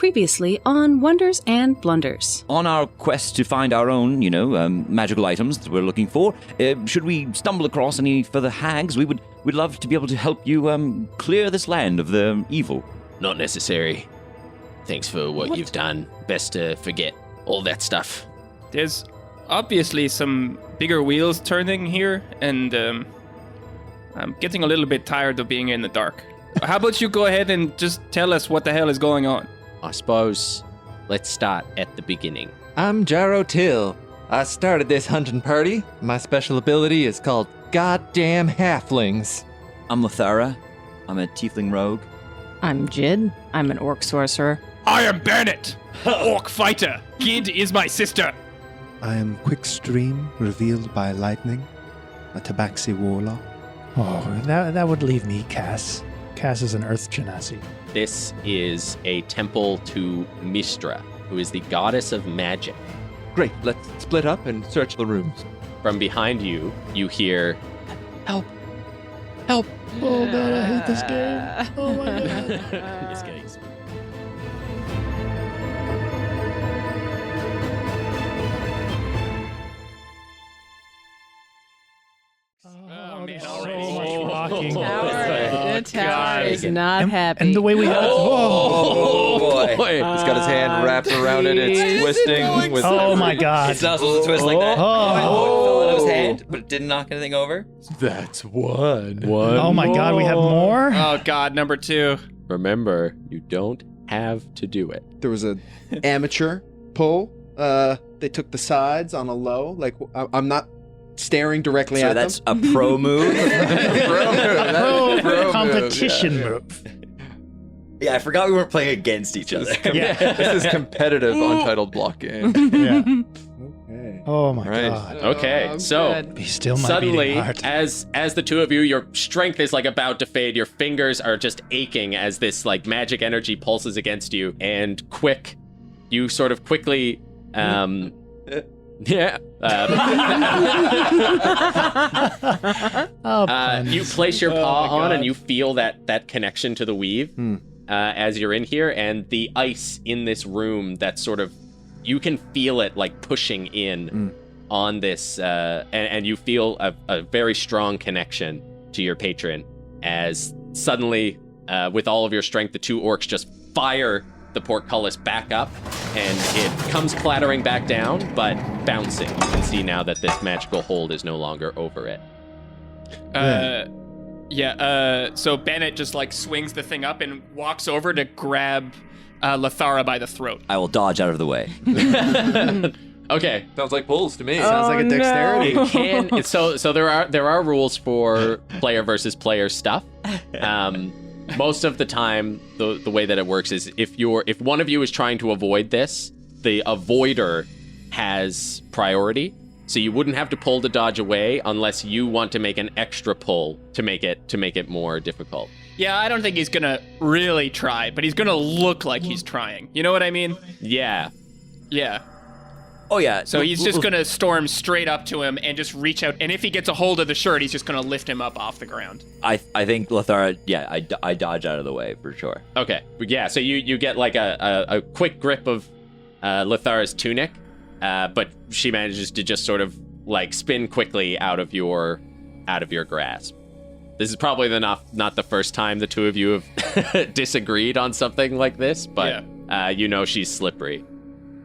Previously on Wonders and Blunders. On our quest to find our own, magical items that we're looking for, should we stumble across any further hags, we'd love to be able to help you clear this land of the evil. Not necessary. Thanks for what you've done. Best to forget all that stuff. There's obviously some bigger wheels turning here, and I'm getting a little bit tired of being in the dark. How about you go ahead and just tell us what the hell is going on? I suppose let's start at the beginning. I'm Jaro Till. I started this hunting party. My special ability is called Goddamn Halflings. I'm Lothara. I'm a tiefling rogue. I'm Jid. I'm an orc sorcerer. I am Bennett, orc fighter. Gid is my sister. I am Quickstream, revealed by lightning, a Tabaxi warlock. Oh, that would leave me, Cass. Cass is an earth genasi. This is a temple to Mystra, who is the goddess of magic. Great, let's split up and search the rooms. From behind you, you hear, "Help! Help!" Oh god, I hate this game. Oh my god. Just kidding. Oh, man, so already. much rocking. The tower is not happy. And the way we have Oh boy. He's got his hand wrapped around it. It's twisting. With oh my god. It's not supposed to twist like that. Oh. It fell out of his hand, but it didn't knock anything over. That's one. Oh my god, we have more? Oh god, number 2. Remember, you don't have to do it. There was an amateur pull. They took the sides on a low. Like, I'm not staring directly So at them. that's a pro move. Pro competition move. Yeah, I forgot we weren't playing against each other. Yeah. This is competitive Untitled block game. Yeah. Okay. Oh my Right. god. Okay, so Be still my suddenly, beating heart. as the two of you, your strength is like about to fade. Your fingers are just aching as this like magic energy pulses against you. And you sort of quickly, yeah. You place your paw on and you feel that connection to the weave as you're in here, and the ice in this room that sort of, you can feel it like pushing in on this, and you feel a very strong connection to your patron as suddenly, with all of your strength, the two orcs just fire the portcullis back up, and it comes clattering back down, but bouncing. You can see now that this magical hold is no longer over it. So Bennett just like swings the thing up and walks over to grab Lothara by the throat. I will dodge out of the way. Okay. Sounds like pulls to me. Sounds like a dexterity. It can. So there are rules for player versus player stuff. Most of the time, the way that it works is if one of you is trying to avoid this, the avoider has priority. So you wouldn't have to pull to dodge away unless you want to make an extra pull to make it more difficult. Yeah, I don't think he's gonna really try, but he's gonna look like he's trying. You know what I mean? Yeah. Yeah. Oh yeah. So he's just gonna storm straight up to him and just reach out, and if he gets a hold of the shirt, he's just gonna lift him up off the ground. I think Lothara. Yeah, I dodge out of the way for sure. Okay. Yeah. So you get like a quick grip of Lothara's tunic, but she manages to just sort of like spin quickly out of your grasp. This is probably not the first time the two of you have disagreed on something like this, but she's slippery.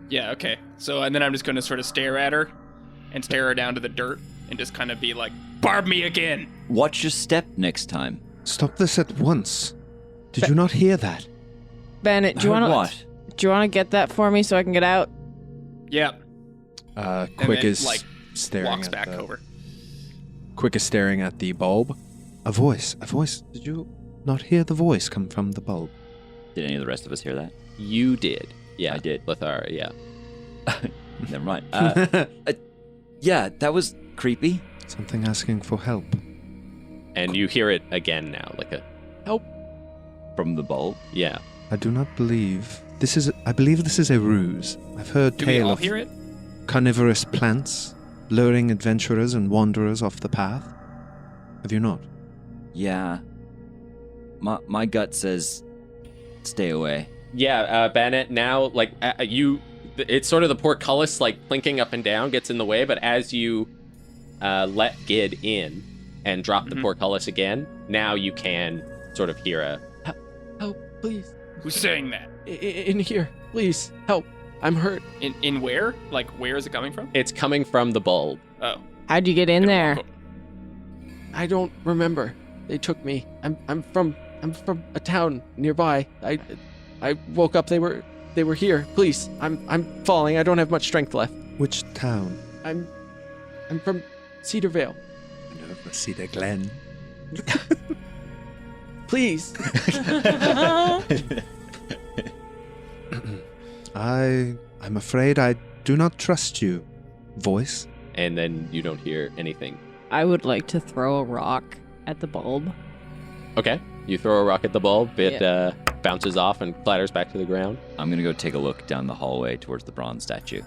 Yeah, okay. So, and then I'm just gonna sort of stare at her and stare her down to the dirt and just kind of be like, barb me again! Watch your step next time. Stop this at once. Did you not hear that? Bennett, do you want What? to get that for me so I can get out? Yeah. Quick then, is like, staring walks at back the, over. Quick is staring at the bulb. A voice. Did you not hear the voice come from the bulb? Did any of the rest of us hear that? You did. Yeah, I did. Lothara, yeah. Never mind. Yeah, that was creepy. Something asking for help. And you hear it again now, like a help From the bulb. Yeah. I do not believe this is. I believe this is a ruse. I've heard Do we tale all of hear it? carnivorous plants luring adventurers and wanderers off the path. Have you not? Yeah. My gut says stay away. Bennett, now, like, it's sort of the portcullis, like, plinking up and down gets in the way, but as you let Gid in and drop the portcullis again, now you can sort of hear a, help, please. Who's saying that? In here, please, help. I'm hurt. In where? Like, where is it coming from? It's coming from the bulb. Oh. How'd you get in there? I don't remember. They took me. I'm from a town nearby. I woke up. They were here. Please. I'm falling. I don't have much strength left. Which town? I'm from Cedarvale. Over Cedar Glen. Please. I'm afraid I do not trust you, voice. And then you don't hear anything. I would like to throw a rock at the bulb. Okay. You throw a rock at the bulb. It bounces off and clatters back to the ground. I'm going to go take a look down the hallway towards the bronze statue.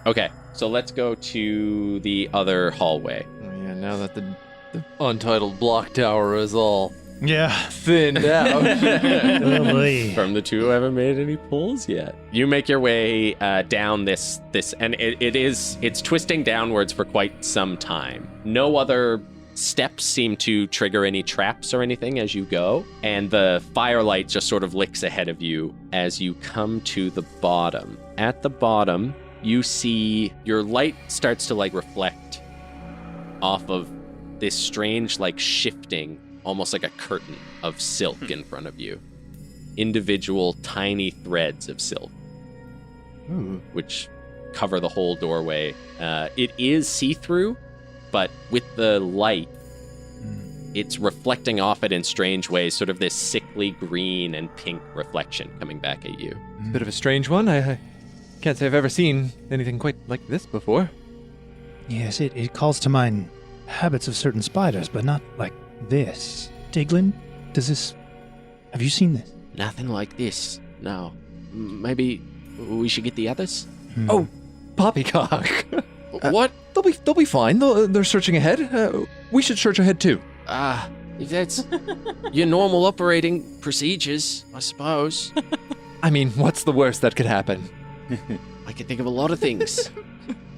Okay. So let's go to the other hallway. Oh, yeah, now that the untitled block tower is all Yeah. thinned out. Lovely. From the two who haven't made any pulls yet. You make your way down this, and it's twisting downwards for quite some time. No other steps seem to trigger any traps or anything as you go, and the firelight just sort of licks ahead of you as you come to the bottom. At the bottom, you see your light starts to like reflect off of this strange like shifting, almost like a curtain of silk in front of you. Individual tiny threads of silk, which cover the whole doorway. It is see-through, but with the light, it's reflecting off it in strange ways, sort of this sickly green and pink reflection coming back at you. Bit of a strange one. I can't say I've ever seen anything quite like this before. Yes, it calls to mind habits of certain spiders, but not like this. Diglin, have you seen this? Nothing like this, no. Maybe we should get the others? Oh, poppycock. What? They'll be fine. They're searching ahead. We should search ahead too. If that's your normal operating procedures, I suppose. I mean, what's the worst that could happen? I can think of a lot of things.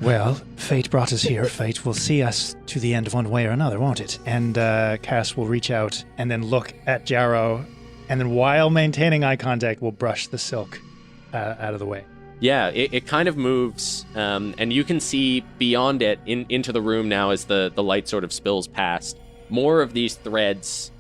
Well, fate brought us here. Fate will see us to the end one way or another, won't it? And Cass will reach out and then look at Jarrow, and then while maintaining eye contact, will brush the silk out of the way. Yeah, it kind of moves, and you can see beyond it into the room now as the light sort of spills past. More of these threads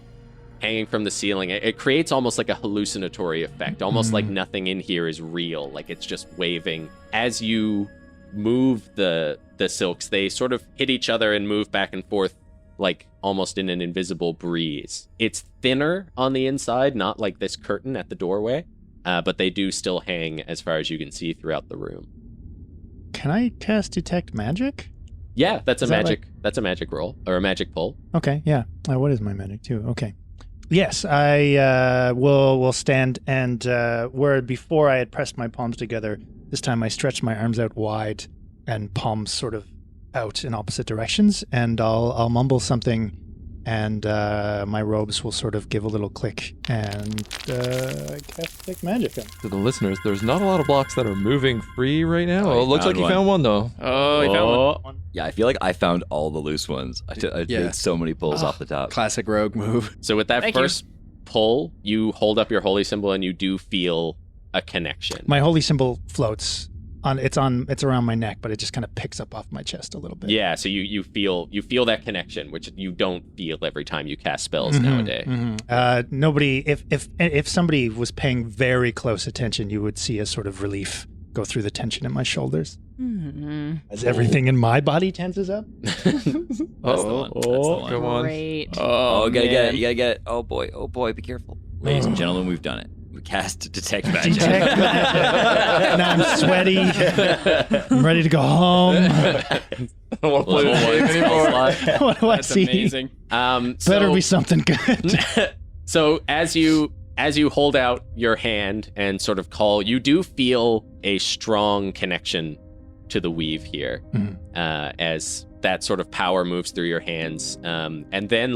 hanging from the ceiling. It creates almost like a hallucinatory effect, almost like nothing in here is real, like it's just waving. As you move the silks, they sort of hit each other and move back and forth like almost in an invisible breeze. It's thinner on the inside, not like this curtain at the doorway, but they do still hang as far as you can see throughout the room. Can I cast Detect Magic? Yeah, that's a magic roll or a magic pull. Okay, yeah. What is my magic too? Okay. Yes, I will stand and where before I had pressed my palms together, this time I stretched my arms out wide and palms sort of out in opposite directions, and I'll mumble something, and my robes will sort of give a little click, and cast Detect Magic. To the listeners, there's not a lot of blocks that are moving free right now. Oh, It looks like you found one though. Oh, you found one. Yeah, I feel like I found all the loose ones. I did so many pulls off the top. Classic rogue move. So with that Thank first pull, you hold up your holy symbol and you do feel a connection. My holy symbol floats. It's around my neck, but it just kind of picks up off my chest a little bit. Yeah, so you feel that connection, which you don't feel every time you cast spells nowadays. Nobody, if somebody was paying very close attention, you would see a sort of relief go through the tension in my shoulders. As everything in my body tenses up. That's the one. That's the one. Come on. Great. Oh, you gotta get it. You gotta get it. Oh boy, be careful. Ladies and gentlemen, we've done it. We cast Detect Magic. Now I'm sweaty. I'm ready to go home. I don't want to play this game anymore. What do I That's see? amazing. Better be something good. So as you hold out your hand and sort of call, you do feel a strong connection to the weave here, as that sort of power moves through your hands, and then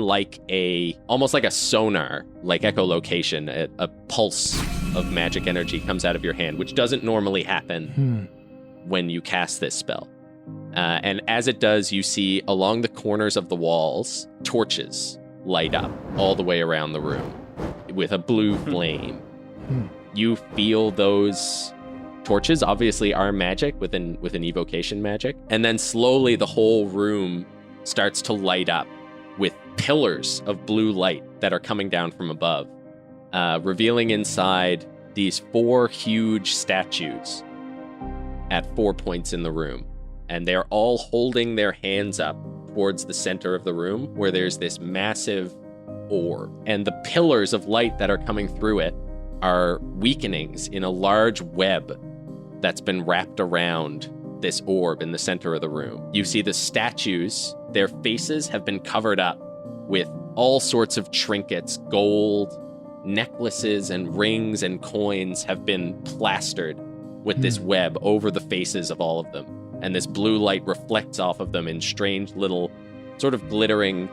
almost like a sonar, like echolocation, a pulse of magic energy comes out of your hand, which doesn't normally happen when you cast this spell. And as it does, you see along the corners of the walls, torches light up all the way around the room with a blue flame. You feel those torches obviously are magic with an evocation magic. And then slowly the whole room starts to light up with pillars of blue light that are coming down from above, revealing inside these 4 huge statues at 4 points in the room. And they're all holding their hands up towards the center of the room where there's this massive orb. And the pillars of light that are coming through it are weakenings in a large web that's been wrapped around this orb in the center of the room. You see the statues, their faces have been covered up with all sorts of trinkets, gold, necklaces and rings and coins have been plastered with this web over the faces of all of them. And this blue light reflects off of them in strange little sort of glittering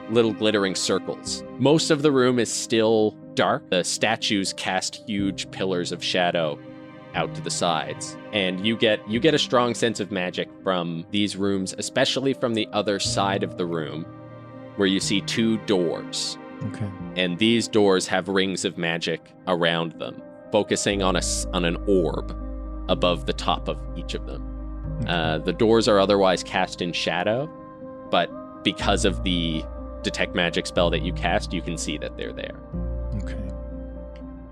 circles. Most of the room is still dark. The statues cast huge pillars of shadow out to the sides. And you get a strong sense of magic from these rooms, especially from the other side of the room, where you see 2 doors. Okay. And these doors have rings of magic around them, focusing on an orb above the top of each of them. The doors are otherwise cast in shadow, but because of the detect magic spell that you cast, you can see that they're there. Okay.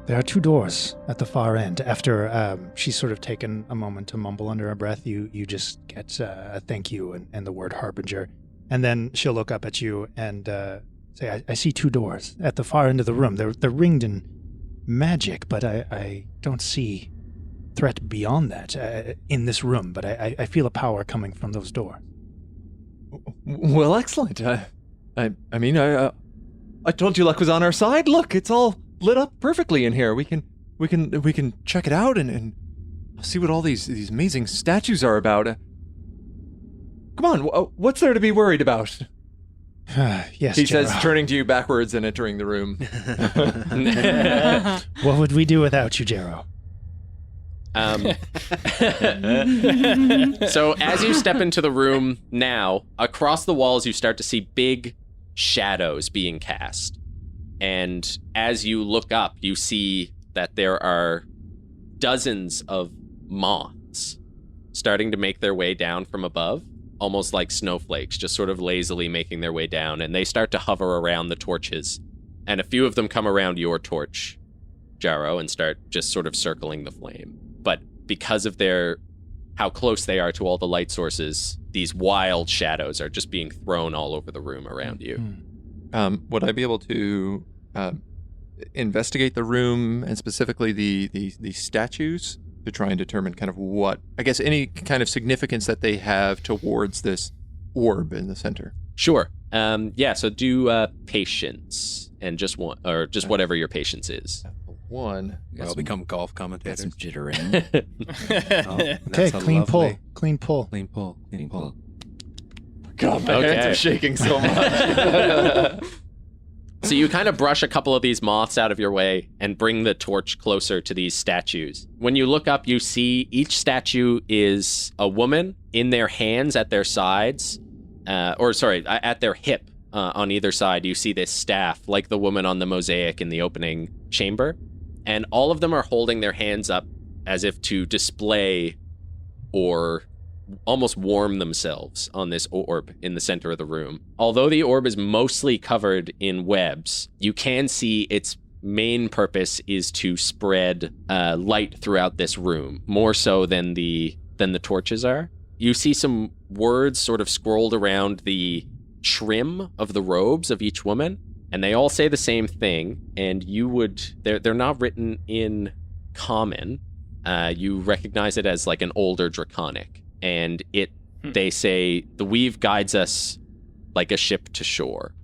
There are 2 doors at the far end. After she's sort of taken a moment to mumble under her breath, you just get a thank you and the word harbinger. And then she'll look up at you and say, I see 2 doors at the far end of the room. They're ringed in magic, but I don't see threat beyond that in this room, but I feel a power coming from those doors. Well, excellent. I mean, I told you luck was on our side. Look, it's all lit up perfectly in here. We can check it out and see what all these amazing statues are about. Come on, what's there to be worried about? Yes, he General. says, turning to you backwards and entering the room. What would we do without you, Jero? So as you step into the room now, across the walls you start to see big shadows being cast. And as you look up, you see that there are dozens of moths starting to make their way down from above, almost like snowflakes, just sort of lazily making their way down. And they start to hover around the torches. And a few of them come around your torch, Jaro, and start just sort of circling the flame. But because of how close they are to all the light sources, these wild shadows are just being thrown all over the room around you. Would I be able to investigate the room and specifically the statues to try and determine kind of what, I guess, any kind of significance that they have towards this orb in the center? Sure. So do patience and just one, or just whatever your patience is. 1. I'll become golf commentator. Some jittering. Okay, clean pull. Clean pull. Clean pull. Clean pull. God, my hands are shaking so much. So you kind of brush a couple of these moths out of your way and bring the torch closer to these statues. When you look up, you see each statue is a woman. In their hands at their sides, at their hip on either side, you see this staff, like the woman on the mosaic in the opening chamber. And all of them are holding their hands up as if to display or almost warm themselves on this orb in the center of the room. Although the orb is mostly covered in webs, you can see its main purpose is to spread light throughout this room, more so than the torches are. You see some words sort of scrolled around the trim of the robes of each woman, and they all say the same thing, and they're not written in common. You recognize it as like an older draconic. And they say, the weave guides us like a ship to shore.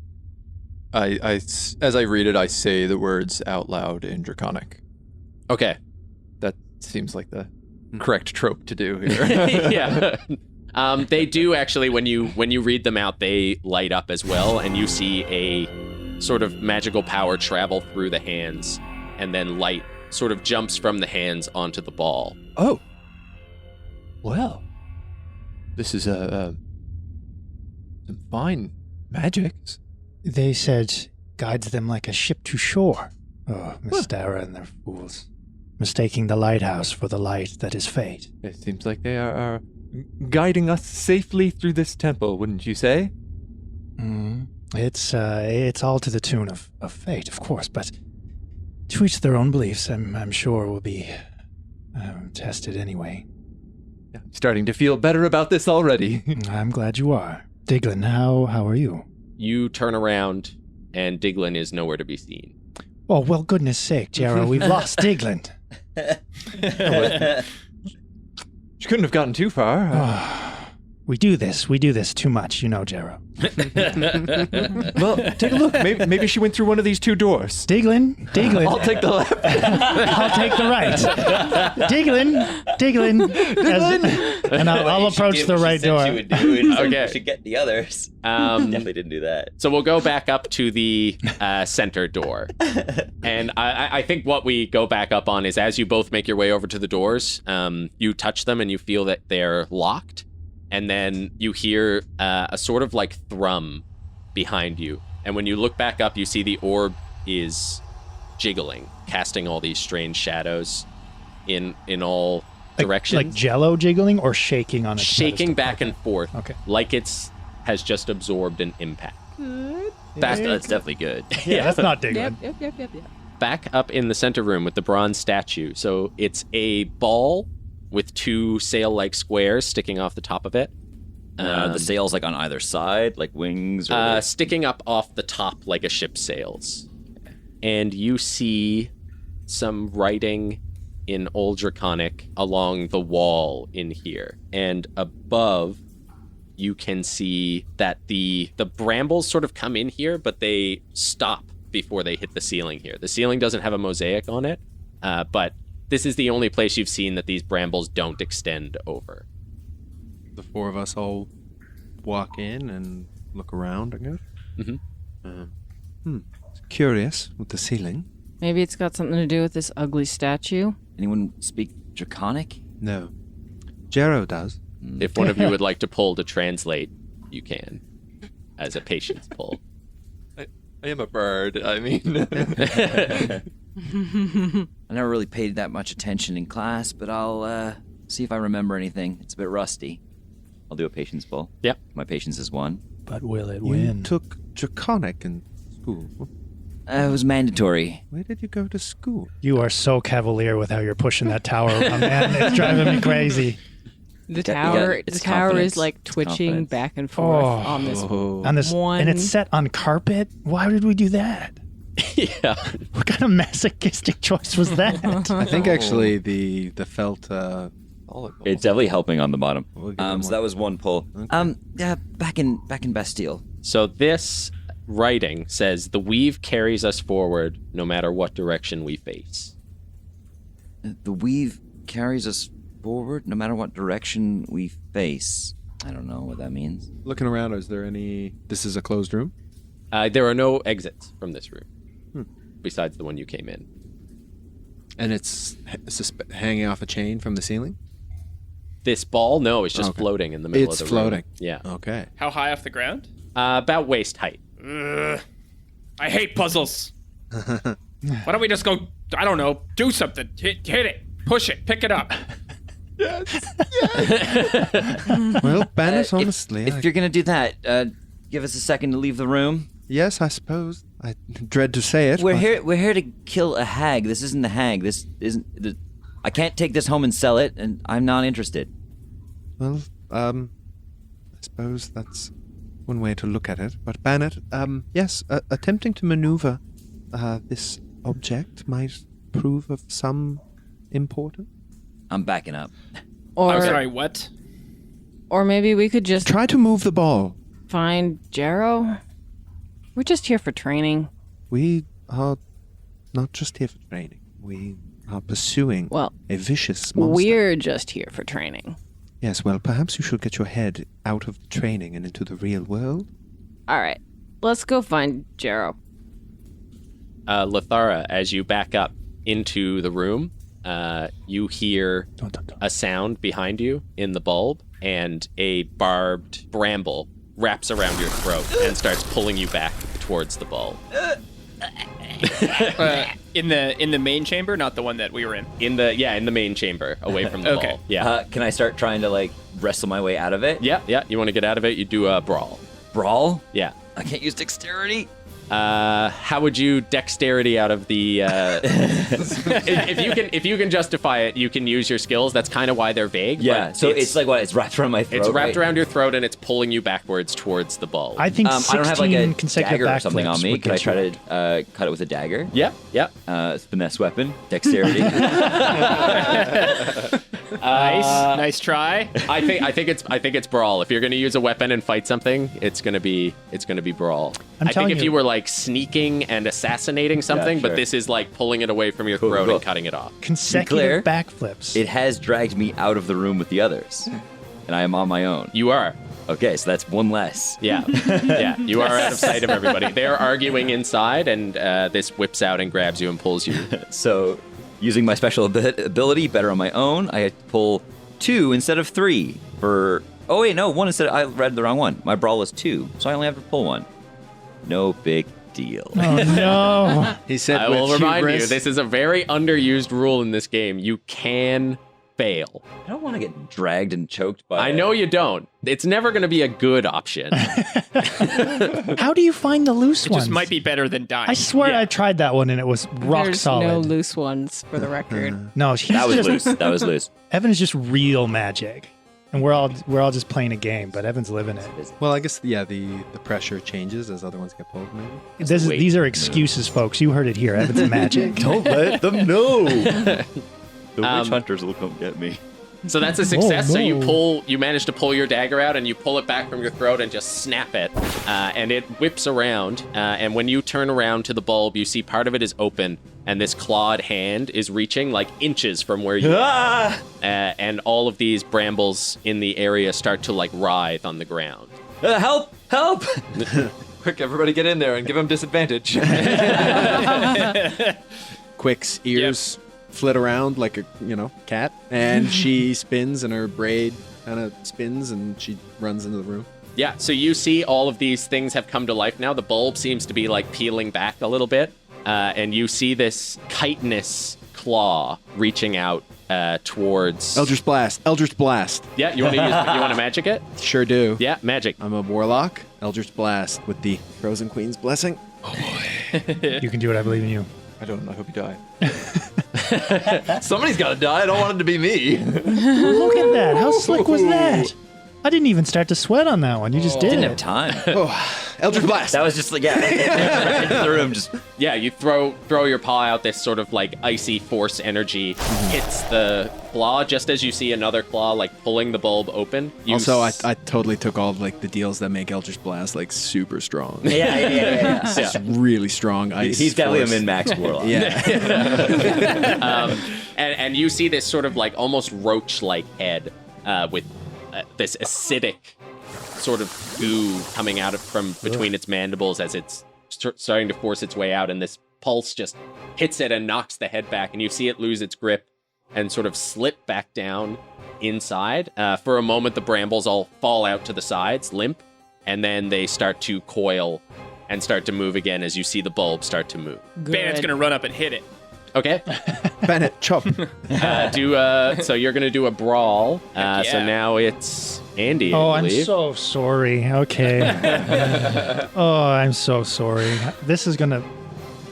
As I read it, I say the words out loud in Draconic. Okay. That seems like the correct trope to do here. Yeah. They do actually, when you read them out, they light up as well, and you see a sort of magical power travel through the hands and then light sort of jumps from the hands onto the ball. Oh. Well. This is some fine magics. They said guides them like a ship to shore. Oh, Mystra and their fools. Mistaking the lighthouse for the light that is fate. It seems like they are guiding us safely through this temple, wouldn't you say? It's all to the tune of fate, of course, but to each their own beliefs, I'm sure will be tested anyway. Yeah, I'm starting to feel better about this already. I'm glad you are. Diglin, how are you? You turn around, and Diglin is nowhere to be seen. Oh, well, goodness sake, Jera, we've lost Diglin. She couldn't have gotten too far. We do this too much, you know, Jera. Well, take a look. Maybe she went through one of these two doors. Diglin. I'll take the left. I'll take the right. Diglin. And I'll approach the right door. Okay. We should get the others. Definitely didn't do that. So we'll go back up to the center door. And I think what we go back up on is as you both make your way over to the doors, you touch them and you feel that they're locked. And then you hear a sort of like thrum behind you. And when you look back up, you see the orb is jiggling, casting all these strange shadows in all directions. Like jello jiggling or shaking on its shaking pedestal? back and forth, Okay. like has just absorbed an impact. That's definitely good. Yeah, that's not Diglin. Yep. Back up in the center room with the bronze statue. So it's a ball with two sail-like squares sticking off the top of it. The sails like on either side, like wings? Or Sticking up off the top like a ship's sails. And you see some writing in Old Draconic along the wall in here. And above, you can see that the brambles sort of come in here, but they stop before they hit the ceiling here. The ceiling doesn't have a mosaic on it, but this is the only place you've seen that these brambles don't extend over. The four of us all walk in and look around, I guess. Mm-hmm. It's curious with the ceiling. Maybe it's got something to do with this ugly statue. Anyone speak Draconic? No. Jero does. If one of you would like to pull to translate, you can, as a patience pull. I am a bird. I mean... I never really paid that much attention in class, but I'll see if I remember anything. It's a bit rusty. I'll do a patience pull. Yep. My patience is 1. But will it You win? took Draconic in school. It was mandatory. Where did you go to school? You are so cavalier with how you're pushing that tower around, man. It's driving me crazy. The got- tower, it's the tower confidence. is like It's twitching confidence. back and forth Oh. on this. On this, One- and it's set on carpet. Why did we do that? Yeah. What kind of masochistic choice was that? I think actually the felt It's definitely helping on the bottom. We'll give them So that was 1 pull. Okay. Yeah, back in Bastille. So this writing says, the weave carries us forward no matter what direction we face. The weave carries us forward no matter what direction we face. I don't know what that means. Looking around, is there any... This is a closed room? There are no exits from this room, besides the one you came in. And it's hanging off a chain from the ceiling? This ball, no, it's just Okay. floating in the middle It's of the room. floating. Yeah. Okay. How high off the ground? About waist height. I hate puzzles. Why don't we just go, I don't know, do something. Hit it. Push it. Pick it up. Well, Bannis, honestly... If you're gonna do that, give us a second to leave the room. Yes, I suppose. I dread to say it. We're but- here to kill a hag. This isn't the hag. This isn't. I can't take this home and sell it, and I'm not interested. Well, I suppose that's one way to look at it. But Bannet, yes, attempting to maneuver this object might prove of some importance. I'm backing up. I'm Or, sorry, what? or maybe we could just Try to move the ball. find Jero. We're just here for training. We are not just here for training. We are pursuing Well, a vicious monster. we're just here for training. Yes, well, perhaps you should get your head out of the training and into the real world. All right, let's go find Jero. Lothara, as you back up into the room, you hear a sound behind you in the bulb, and a barbed bramble wraps around your throat and starts pulling you back towards the bulb. In the main chamber, not the one that we were in. In the main chamber, away from the Okay. ball. Yeah. Can I start trying to like wrestle my way out of it? Yeah. You want to get out of it? You do a brawl. Brawl? Yeah. I can't use dexterity. How would you dexterity out of the? If you can justify it, you can use your skills. That's kind of why they're vague. Yeah. but So it's like what? It's wrapped around my throat. it's wrapped right? around your throat and it's pulling you backwards towards the ball. I think I 16 don't have like a consecutive dagger or something on backflips me. would Could I get try you. to cut it with a dagger? Yep. It's finesse weapon, dexterity. Nice try. I think it's brawl. If you're gonna use a weapon and fight something, it's gonna be brawl. I'm I think telling if you- you were like sneaking and assassinating something, sure. but this is like pulling it away from your Cool, throat cool. and cutting it off. Consecutive clear, backflips. It has dragged me out of the room with the others, and I am on my own. You are. Okay, so that's one less. Yeah. You are out of sight of everybody. They are arguing inside, and this whips out and grabs you and pulls you. So, using my special ability, better on my own, I had to pull 2 instead of 3 for. Oh wait, no, 1 instead. I read the wrong one. My brawl is 2, so I only have to pull 1. No big deal. Oh no! He said, I will with remind you, hubris. this is a very underused rule in this game. You can fail. I don't want to get dragged and choked by. I know you don't. It's never going to be a good option. How do you find the loose It ones? just might be better than dying. I swear Yeah. I tried that one and it was rock There's solid. no loose ones for the record. No, he's That was just, loose. That was loose. Evan is just real magic, and we're all just playing a game, but Evan's living it. Well, I guess the pressure changes as other ones get pulled. Maybe. These are excuses, folks. You heard it here. Evan's magic. Don't let them know. The witch hunters will come get me. So that's a success. Oh, So no. you manage to pull your dagger out and you pull it back from your throat and just snap it. And it whips around. And when you turn around to the bulb, you see part of it is open and this clawed hand is reaching like inches from where you are. And all of these brambles in the area start to like writhe on the ground. Help! Help! Quick, everybody get in there and give him disadvantage. Quick's ears flit around like a cat, and she spins and her braid kind of spins and she runs into the room. Yeah, so you see all of these things have come to life now. The bulb seems to be like peeling back a little bit. And you see this chitinous claw reaching out towards Eldritch Blast. Yeah, you want to magic it? Sure do. Yeah, magic. I'm a warlock. Eldritch Blast with the Frozen Queen's blessing. You can do it. I believe in you. I don't. I hope you die. Somebody's got to die. I don't want it to be me. Look at that. How slick was that? I didn't even start to sweat on that one. You just did Didn't it. have time. Eldritch Blast. That was just like, right into the room. Just Yeah, you throw your paw out. This sort of like icy force energy hits the claw just as you see another claw like pulling the bulb open. Also, I totally took all of, like the deals that make Eldritch Blast like super strong. yeah. It's really strong ice. He's definitely force. a min-max warlock. Yeah. and you see this sort of like almost roach-like head with this acidic sort of goo coming out from between its mandibles as it's starting to force its way out, and this pulse just hits it and knocks the head back, and you see it lose its grip and sort of slip back down inside. For a moment, the brambles all fall out to the sides, limp, and then they start to coil and start to move again as you see the bulb start to move. Bandit's gonna run up and hit it. Okay. Bennett, chop. So you're gonna do a brawl. So yeah. now it's Andy. Oh, I I'm believe. so sorry. Okay. Oh, I'm so sorry. This is going to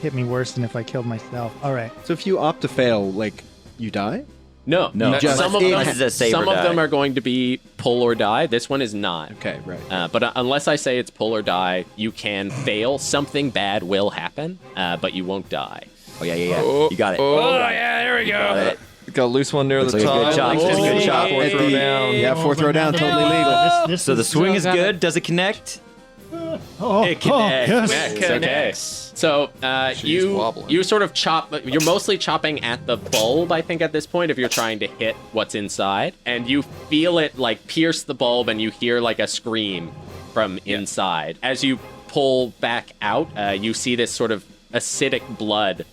hit me worse than if I killed myself. All right. So if you opt to fail, like you die? No. Just- Some of it them, has a save or some of them die. are going to be pull or die. This one is not. Okay, right. But unless I say it's pull or die, you can fail. Something bad will happen, but you won't die. Oh yeah. You got it. Yeah, there we Got go. it. Got a loose one near Looks the like a top. good shot. Looks like a good Oh, shot. Fourth at throw the- down. Yeah, fourth throw down, totally legal. This So the is- swing is got it. good. Does it connect? Oh, It connects. yes. Okay. So wobbling. you sort of chop. You're mostly chopping at the bulb, I think, at this point, if you're trying to hit what's inside, and you feel it like pierce the bulb, and you hear like a scream from inside. As you pull back out, you see this sort of acidic blood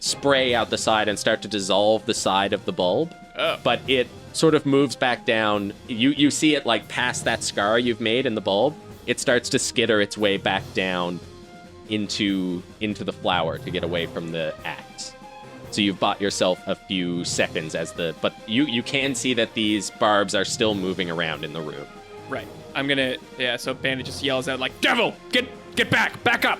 spray out the side and start to dissolve the side of the bulb. But it sort of moves back down. You see it like past that scar you've made in the bulb. It starts to skitter its way back down into the flower to get away from the axe. So you've bought yourself a few seconds but you can see that these barbs are still moving around in the room. Right. So Bandit just yells out like, "Devil, get back up!"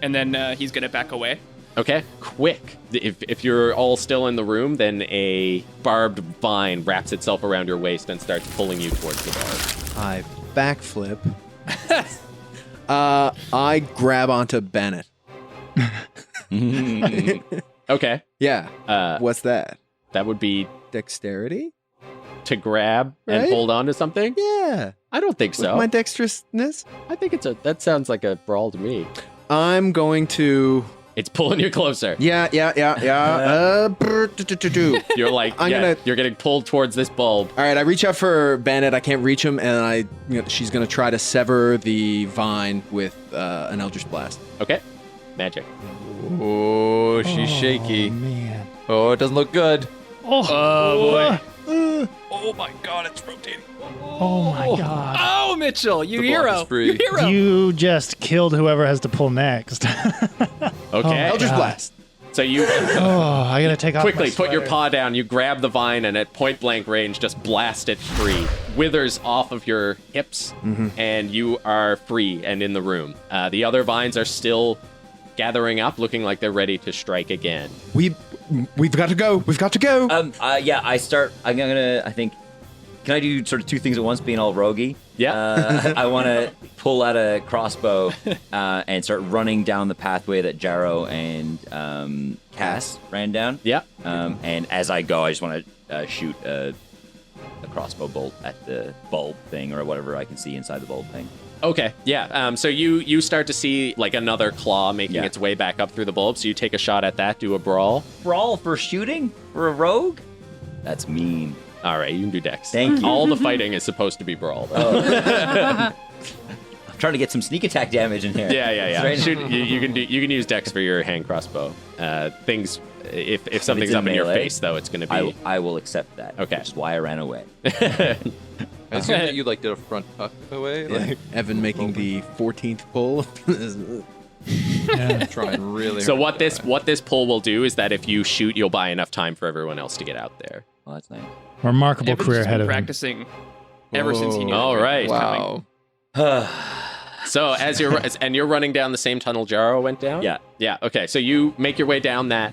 And then he's gonna back away. Okay, quick. If you're all still in the room, then a barbed vine wraps itself around your waist and starts pulling you towards the barb. I backflip. I grab onto Bennett. Okay. Yeah. What's that? That would be Dexterity? to grab and Right? hold on to something? Yeah. I don't think so. With my dexterousness? I think that sounds like a brawl to me. I'm going to... It's pulling you closer. Yeah. You're like, you're getting pulled towards this bulb. All right, I reach out for Bennett. I can't reach him, and she's going to try to sever the vine with an Eldritch Blast. Okay. Magic. Oh, she's shaky. Man. Oh, it doesn't look good. Oh boy. Oh my god, it's rotating. Oh my god. Oh, Mitchell, you The block hero. is free. You hero. You just killed whoever has to pull next. Okay. Eldritch God. Blast. So you Oh, I gotta take off quickly my put your sweater. paw down, you grab the vine, and at point blank range, just blast it free. Withers off of your hips, and you are free and in the room. The other vines are still gathering up, looking like they're ready to strike again. We've got to go. We've got to go. I think, can I do sort of two things at once, being all roguey? Yeah. I want to pull out a crossbow and start running down the pathway that Jarrow and Cass ran down. Yeah. And as I go, I just want to shoot a crossbow bolt at the bulb thing or whatever I can see inside the bulb thing. Okay, yeah. So you start to see like another claw making its way back up through the bulb. So you take a shot at that, do a brawl. Brawl for shooting? For a rogue? That's mean. All right, you can do dex. Thank you. All the fighting is supposed to be brawl. I'm trying to get some sneak attack damage in here. Yeah. Right. Shoot, you can use dex for your hand crossbow. Things if something's in up in your melee, face though, it's going to be. I will accept that. Okay. Which is why I ran away. I assume that you did a front tuck away. Yeah. Evan making the 14th pull. Trying really So hard. what this pull will do is that if you shoot, you'll buy enough time for everyone else to get out there. Well, that's nice. Remarkable Evan's career just ahead been of him. practicing ever since he knew. All that right. was coming. Wow. So as you're running down the same tunnel Jarrow went down? Yeah. Yeah, okay. So you make your way down that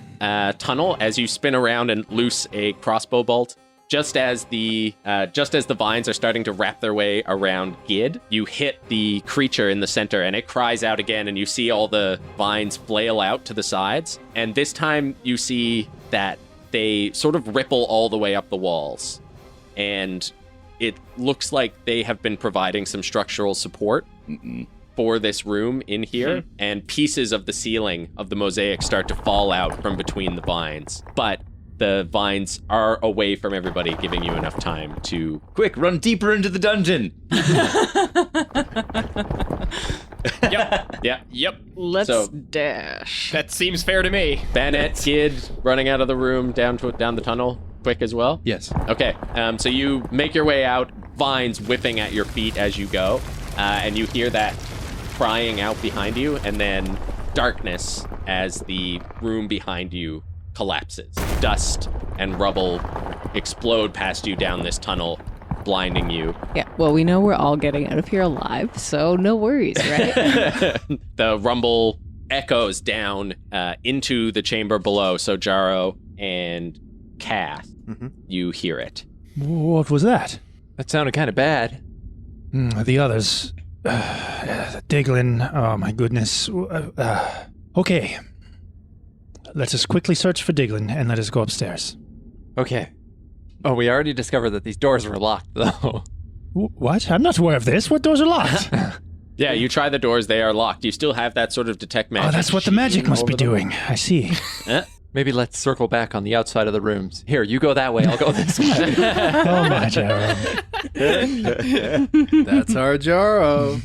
tunnel as you spin around and loose a crossbow bolt. Just as the vines are starting to wrap their way around Gid, you hit the creature in the center and it cries out again, and you see all the vines flail out to the sides. And this time you see that they sort of ripple all the way up the walls. And it looks like they have been providing some structural support for this room in here, and pieces of the ceiling of the mosaic start to fall out from between the vines. But the vines are away from everybody, giving you enough time to... Quick, run deeper into the dungeon. Yep. Let's So- dash. That seems fair to me. Bennett, Kid, running out of the room down the tunnel, quick as well. Yes. Okay, so you make your way out, vines whipping at your feet as you go, and you hear that crying out behind you, and then darkness as the room behind you collapses. Dust and rubble explode past you down this tunnel, blinding you. Yeah, well, we know we're all getting out of here alive, so no worries, right? The rumble echoes down into the chamber below, so Jarrow and Cass, you hear it. What was that? That sounded kind of bad. The others. Diglin. Oh, my goodness. Okay. Let us quickly search for Diglin and let us go upstairs. Okay. Oh, we already discovered that these doors were locked, though. What? I'm not aware of this. What doors are locked? Yeah, you try the doors, they are locked. You still have that sort of detect magic. Oh, that's what the magic must be doing. I see. Maybe let's circle back on the outside of the rooms. Here, you go that way, I'll go this way. Oh, my Jarrow. That's our Jarrow.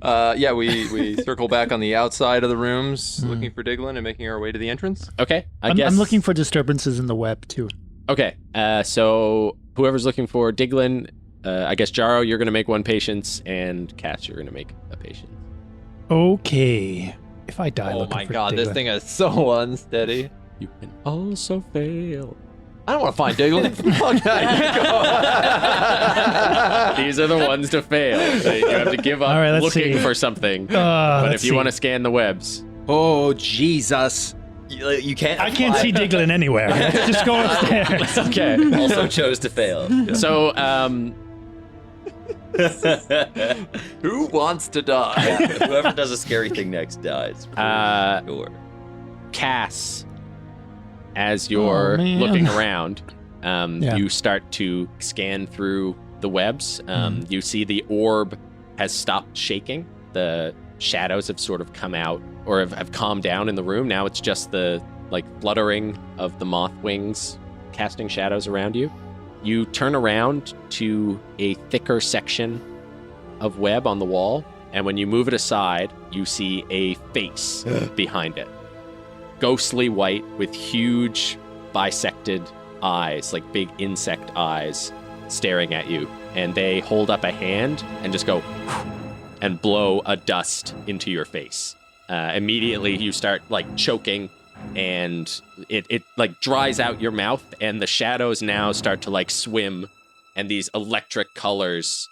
Yeah, we circle back on the outside of the rooms, looking for Diglin and making our way to the entrance. Okay, I'm looking for disturbances in the web too. Okay, so whoever's looking for Diglin, I guess Jaro, you're going to make one patience, and Cass, you're going to make a patience. Okay. If I die, Oh looking my for god, this Diglin. thing is so unsteady. You can also fail. I don't want to find Diglin. Fuck that. These are the ones to fail. You have to give up All right, let's looking see. for something. But let's if you see. want to scan the webs, Oh, Jesus. You can't. I can't see Diglin anywhere. Let's just go upstairs. okay. Also chose to fail. So, Who wants to die? Whoever does a scary thing next dies. Sure. Cass, as you're Oh, man. looking around, Yeah. you start to scan through the webs. You see the orb has stopped shaking. The shadows have sort of come out or have calmed down in the room. Now it's just the fluttering of the moth wings casting shadows around you. You turn around to a thicker section of web on the wall, and when you move it aside, you see a face behind it. Ghostly white with huge bisected eyes, like big insect eyes, staring at you. And they hold up a hand and just go and blow a dust into your face. Immediately you start choking, and it dries out your mouth, and the shadows now start to swim, and these electric colors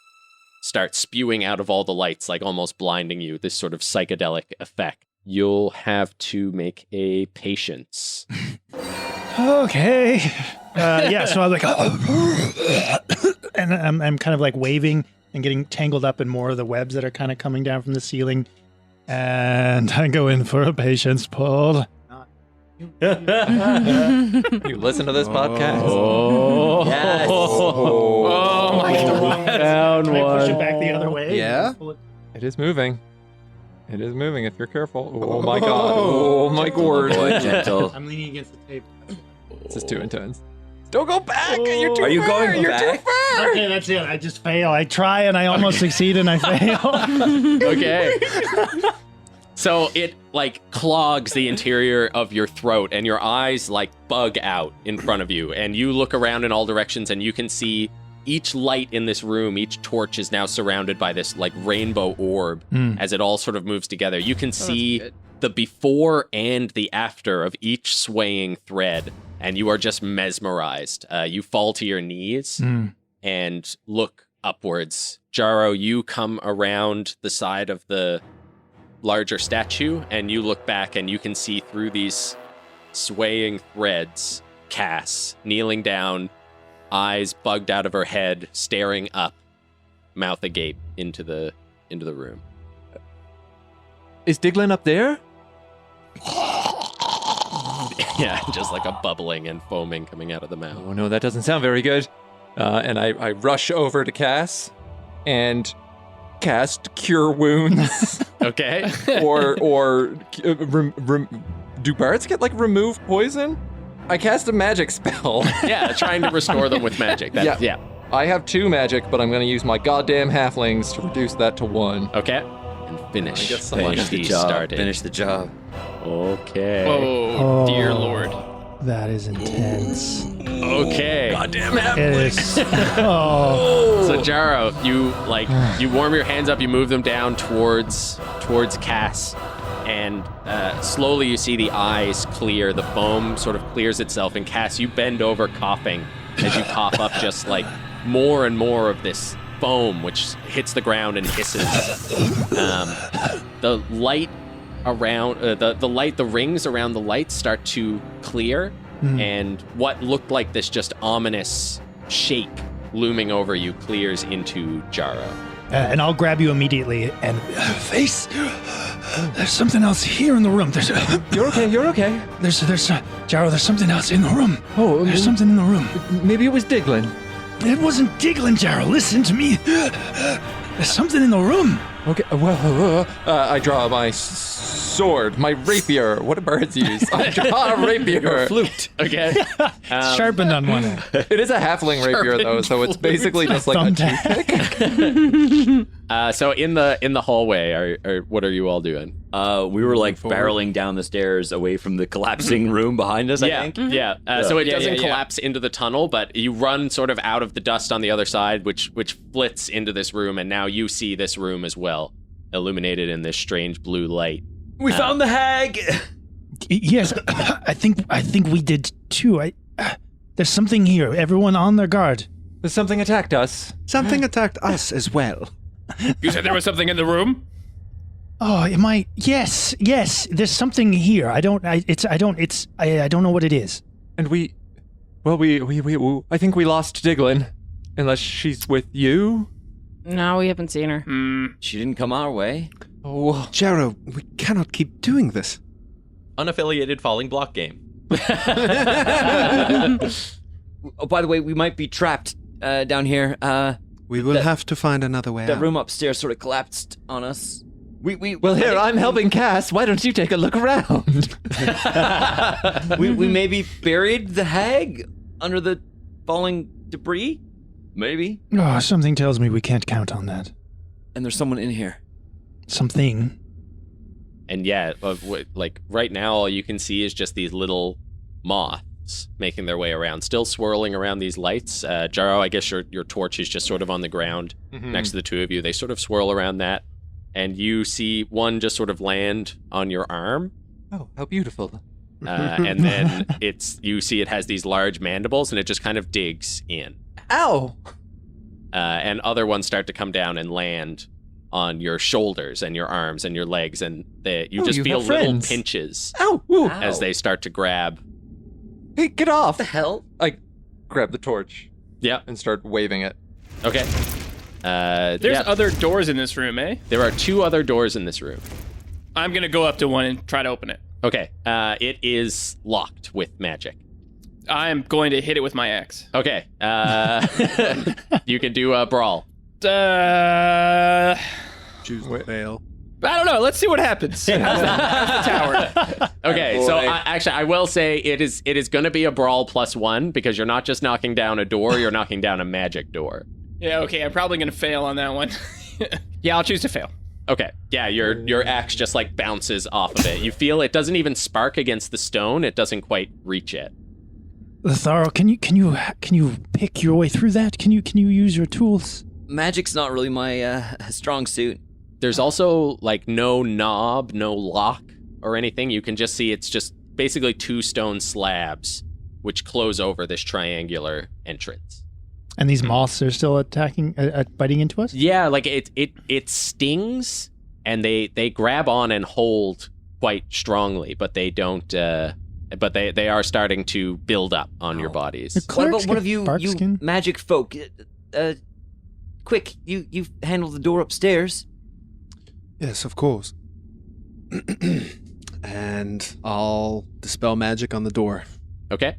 start spewing out of all the lights, almost blinding you, this sort of psychedelic effect. You'll have to make a patience. Okay. So I'm and I'm kind of waving and getting tangled up in more of the webs that are kind of coming down from the ceiling. And I go in for a patience pull. You listen to this podcast? Oh, Yes. Oh my God. Found Can I push it one. back the other way? Yeah? It is moving. It is moving if you're careful. Oh my god. Oh my gourd. Boy, gentle. I'm leaning against the table. This is too intense. Don't go back! You're too Are you far! going You're back? too far! Okay, that's it. I just fail. I try and I almost succeed and I fail. Okay. So it clogs the interior of your throat, and your eyes bug out in front of you, and you look around in all directions, and you can see each light in this room, each torch is now surrounded by this rainbow orb as it all sort of moves together. You can see the before and the after of each swaying thread, and you are just mesmerized. You fall to your knees and look upwards. Jaro, you come around the side of the larger statue, and you look back, and you can see through these swaying threads Cass kneeling down, eyes bugged out of her head, staring up, mouth agape into the room. Is Diglin up there? Yeah, just a bubbling and foaming coming out of the mouth. Oh no, that doesn't sound very good. And I rush over to Cass and cast Cure Wounds. Okay. or do bards get remove poison? I cast a magic spell. Yeah, trying to restore them with magic. Yeah. I have 2 magic, but I'm going to use my goddamn halflings to reduce that to 1. Okay. And finish. I guess someone Finish the He job. started. Finish the job. Okay. Oh, dear lord. That is intense. Okay. It is. Oh. So Jaro, you warm your hands up, you move them down towards Cass, and slowly you see the eyes clear, the foam sort of clears itself, and Cass, you bend over coughing as you cough up just more and more of this foam, which hits the ground and hisses. The light around the rings around the lights start to clear, and what looked like this just ominous shape looming over you clears into Jaro. And I'll grab you immediately and face. There's something else here in the room. You're okay. You're okay. There's Jaro. There's something else in the room. Oh, There's something in the room. Maybe it was Diglin. It wasn't Diglin, Jaro. Listen to me. There's something in the room. Okay. Well, I draw my sword, my rapier. What do birds use? I draw a rapier. Flute. Okay. Sharpened on one end. It is a halfling rapier though, so it's basically just like a Thumbtack. toothpick. So in the hallway, what are you all doing? We were like barreling down the stairs away from the collapsing room behind us, I think. Yeah. So it Yeah, doesn't yeah. collapse into the tunnel, but you run sort of out of the dust on the other side, which flits into this room, and now you see this room as well, illuminated in this strange blue light. We found the hag! Yes, I think we did too. There's something here. Everyone on their guard. Something attacked us. Something attacked us as well. You said there was something in the room? Oh, am I? Yes. There's something here. I don't know what it is. And we I think we lost Diglin. Unless she's with you? No, we haven't seen her. She didn't come our way. Oh, Jaro, we cannot keep doing this. Unaffiliated falling block game. Oh, by the way, we might be trapped down here. We will have to find another way The out. room upstairs sort of collapsed on us. well, here, I'm helping Cass. Why don't you take a look around? we maybe buried the hag under the falling debris? Maybe. Oh, something tells me we can't count on that. And there's someone in here. Something. And yeah, like right now, all you can see is just these little moths making their way around, still swirling around these lights. Jaro, I guess your torch is just sort of on the ground next to the two of you. They sort of swirl around that, and you see one just sort of land on your arm. Oh, how beautiful. And then you see it has these large mandibles, and it just kind of digs in. Ow! And other ones start to come down and land on your shoulders and your arms and your legs, and you just feel have little friends. pinches Ow! Ooh. as they start to grab. Hey, get off! What the hell? I grab the torch Yeah. and start waving it. Okay. There's other doors in this room, eh? There are 2 other doors in this room. I'm gonna go up to one and try to open it. Okay. It is locked with magic. I'm going to hit it with my axe. Okay. You can do a brawl. Choose to fail. I don't know. Let's see what happens. How's the tower? Okay, so actually, I will say it is going to be a brawl +1 because you're not just knocking down a door, you're knocking down a magic door. Yeah, okay. I'm probably going to fail on that one. Yeah, I'll choose to fail. Okay, yeah, your axe just like bounces off of it. You feel it doesn't even spark against the stone. It doesn't quite reach it. Lotharo, can you pick your way through that? Can you use your tools? Magic's not really my strong suit. There's also like no knob, no lock or anything. You can just see it's just basically 2 stone slabs which close over this triangular entrance. And these moths are still attacking, biting into us? Yeah, like it stings, and they grab on and hold quite strongly, but they don't. But they are starting to build up on your bodies. What about one of you skin? magic folk? Quick, you handle the door upstairs. Yes, of course. And I'll dispel magic on the door. Okay.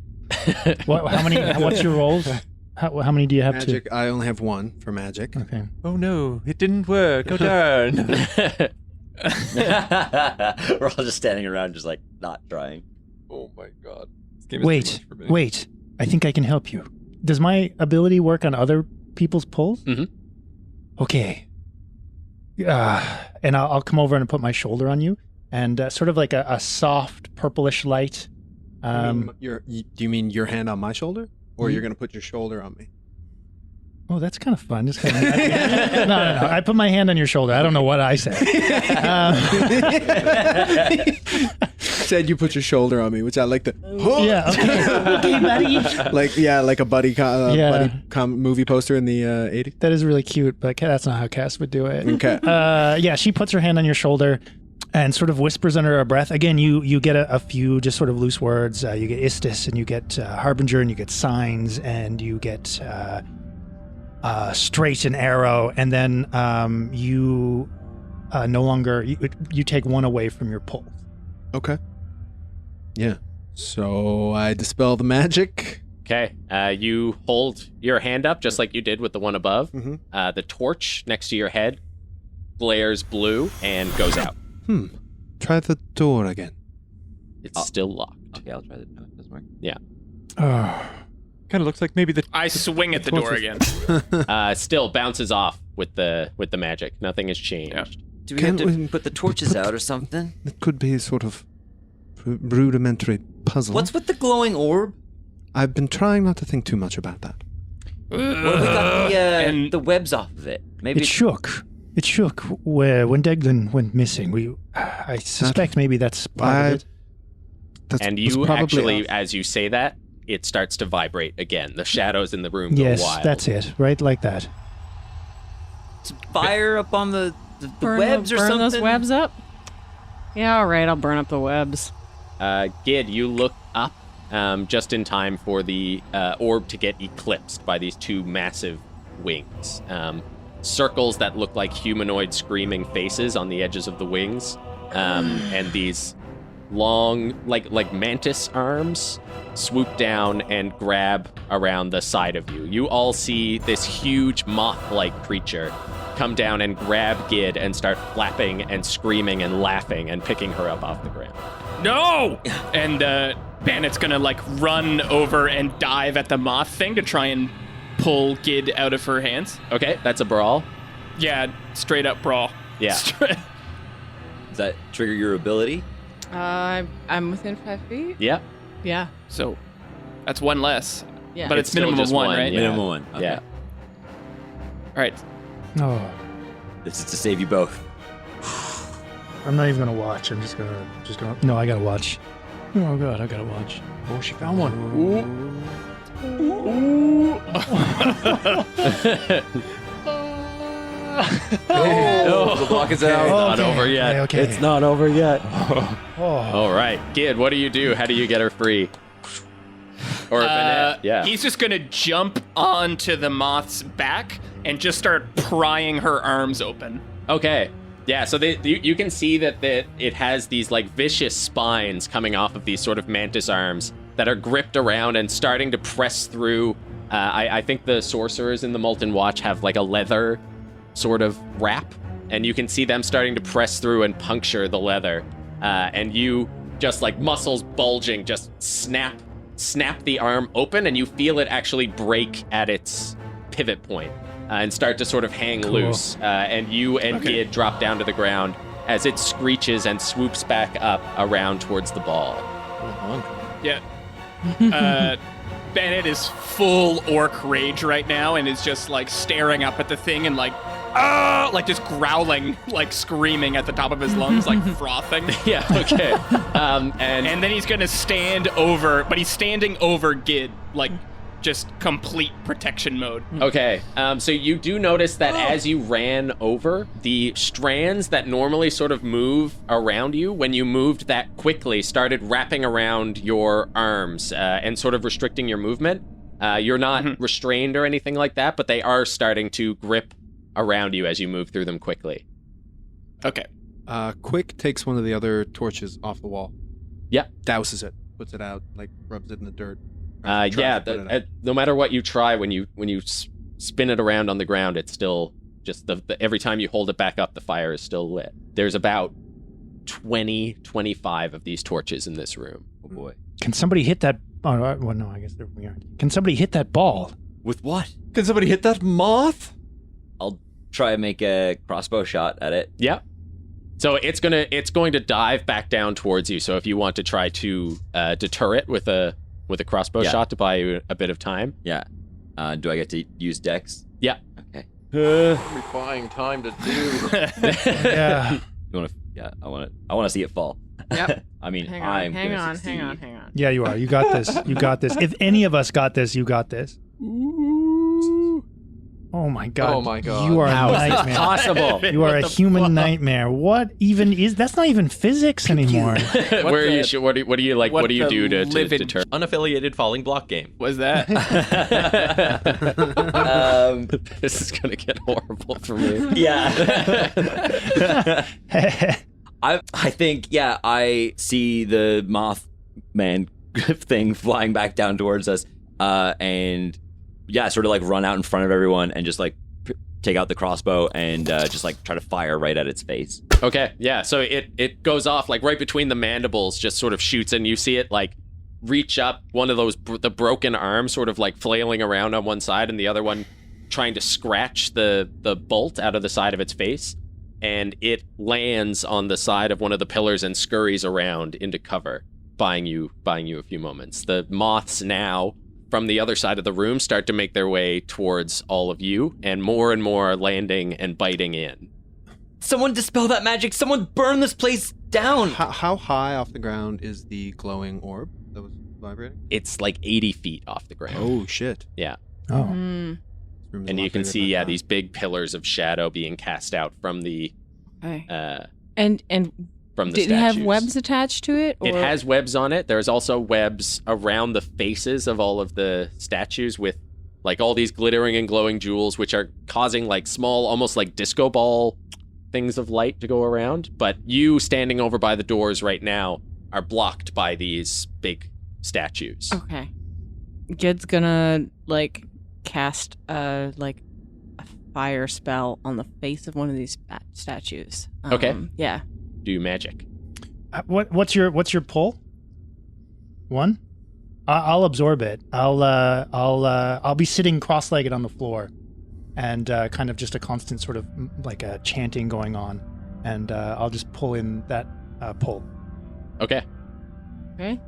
What's your rolls? How many do you have Magic, I only have 1 for magic. Okay. Oh no, it didn't work. Go down. We're all just standing around, just like not trying. Oh my god. This game is too much for me. Wait. I think I can help you. Does my ability work on other people's pulls? Mm-hmm. Okay. And I'll come over and put my shoulder on you, and sort of like a soft purplish light. Do you mean your hand on my shoulder? Or you're going to put your shoulder on me? Oh, that's kind of fun. Just kind of, no. I put my hand on your shoulder. I don't know what I said. Said you put your shoulder on me, which I like to. Yeah. Okay, buddy. Like a buddy movie poster in the 80s. That is really cute, but that's not how Cass would do it. Okay. Yeah, she puts her hand on your shoulder and sort of whispers under her breath. Again, you get a few just sort of loose words. You get Istis, and you get Harbinger, and you get Signs, and you get Straight and Arrow, and then you no longer you take 1 away from your pull. Okay. Yeah. So I dispel the magic. Okay. You hold your hand up just like you did with the one above. Mm-hmm. The torch next to your head glares blue and goes out. try the door again. It's still locked. Okay, I'll try that. No, it doesn't work. Kind of looks like maybe the. I swing at the door again. Still bounces off with the magic. Nothing has changed. Yeah. Do we have to put the torches out or something? It could be sort of rudimentary puzzle. What's with the glowing orb? I've been trying not to think too much about that. What if we got the webs off of it? Maybe It shook. It shook when Deglin went missing. I suspect maybe that's part of it. And you actually, as you say that, it starts to vibrate again. The shadows in the room go wild. Yes, that's it. Right like that. fire up on the webs or burn something? those webs up? Yeah, all right, I'll burn up the webs. Gid, you look up just in time for the orb to get eclipsed by these two massive wings. Circles that look like humanoid screaming faces on the edges of the wings. And these long, like mantis arms swoop down and grab around the side of you. You all see this huge moth-like creature come down and grab Gid and start flapping and screaming and laughing and picking her up off the ground. No! And Bandit's gonna run over and dive at the moth thing to try and pull Gid out of her hands. Okay, that's a brawl. Yeah, straight up brawl. Yeah. Does that trigger your ability? I'm within 5 feet? Yep. Yeah. So that's one less. Yeah. But it's still minimum of just one, right? yeah. Minimum one. Okay. Yeah. All right. Oh, This is to save you both. I'm not even gonna watch. I'm just gonna. No, I gotta watch. Oh god, I gotta watch. Oh, she found one. The block is out. Not Okay, over yet. okay. It's not over yet. Oh. All right, Gid, what do you do? How do you get her free? Or Vanette, yeah. He's just gonna jump onto the moth's back and just start prying her arms open. Okay. Yeah, so you can see that it has these vicious spines coming off of these sort of mantis arms that are gripped around and starting to press through. I think the sorcerers in the Molten Watch have a leather sort of wrap, and you can see them starting to press through and puncture the leather. And you just muscles bulging, just snap the arm open, and you feel it actually break at its pivot point. And start to sort of hang loose. And you and Gid drop down to the ground as it screeches and swoops back up around towards the ball. Yeah. Bennett is full orc rage right now and is just staring up at the thing and just growling, screaming at the top of his lungs, frothing. Yeah, okay. And then he's gonna stand over, but he's standing over Gid, just complete protection mode. Okay, so you do notice that as you ran over, the strands that normally sort of move around you, when you moved that quickly, started wrapping around your arms and sort of restricting your movement. You're not restrained or anything like that, but they are starting to grip around you as you move through them quickly. Okay. Quick takes one of the other torches off the wall. Yep. Douses it, puts it out, rubs it in the dirt. No matter what you try, when you spin it around on the ground, it's still just every time you hold it back up, the fire is still lit. There's about 25 of these torches in this room. Oh boy. Can somebody hit that? Oh, well, no, I guess we aren't. Can somebody hit that ball? With what? Can somebody hit that moth? I'll try and make a crossbow shot at it. Yep. So it's going to dive back down towards you. So if you want to try to deter it with a crossbow shot to buy you a bit of time. Yeah. Do I get to use Dex? Yeah. Okay. Requiring time to do. Yeah. You want to? Yeah. I want to see it fall. Yep. I mean, Hang I'm on, hang on. Yeah, you are. You got this. You got this. If any of us got this, you got this. Oh my god. Oh my god. You are How a is this nightmare. possible? You are a human nightmare. What even is? That's not even physics anymore. What do you do to deter? Unaffiliated falling block game. Was that? This is going to get horrible for me. Yeah. I think, I see the moth man thing flying back down towards us, and sort of run out in front of everyone and just take out the crossbow and just like try to fire right at its face. Okay, yeah. So it goes off like right between the mandibles, just sort of shoots, and you see it like reach up, one of those the broken arm sort of like flailing around on one side, and the other one trying to scratch the bolt out of the side of its face, and it lands on the side of one of the pillars and scurries around into cover, buying you a few moments. The moths now from the other side of the room start to make their way towards all of you, and more landing and biting in. Someone dispel that magic. Someone burn this place down. How high off the ground is the glowing orb that was vibrating? It's like 80 feet off the ground. Oh, shit. Yeah. Oh. Mm. And you can see, these big pillars of shadow being cast out from the Okay. from the did it statues. have webs attached to it? Or? It has webs on it. There's also webs around the faces of all of the statues with like all these glittering and glowing jewels, which are causing like small, almost like disco ball things of light to go around. But you standing over by the doors right now are blocked by these big statues. Okay. Ged's gonna like cast a fire spell on the face of one of these statues. Okay. Yeah. Do magic. What's your pull? 1? I'll absorb it. I'll be sitting cross-legged on the floor, and kind of just a constant sort of like a chanting going on, and I'll just pull in that pull. Okay. Okay.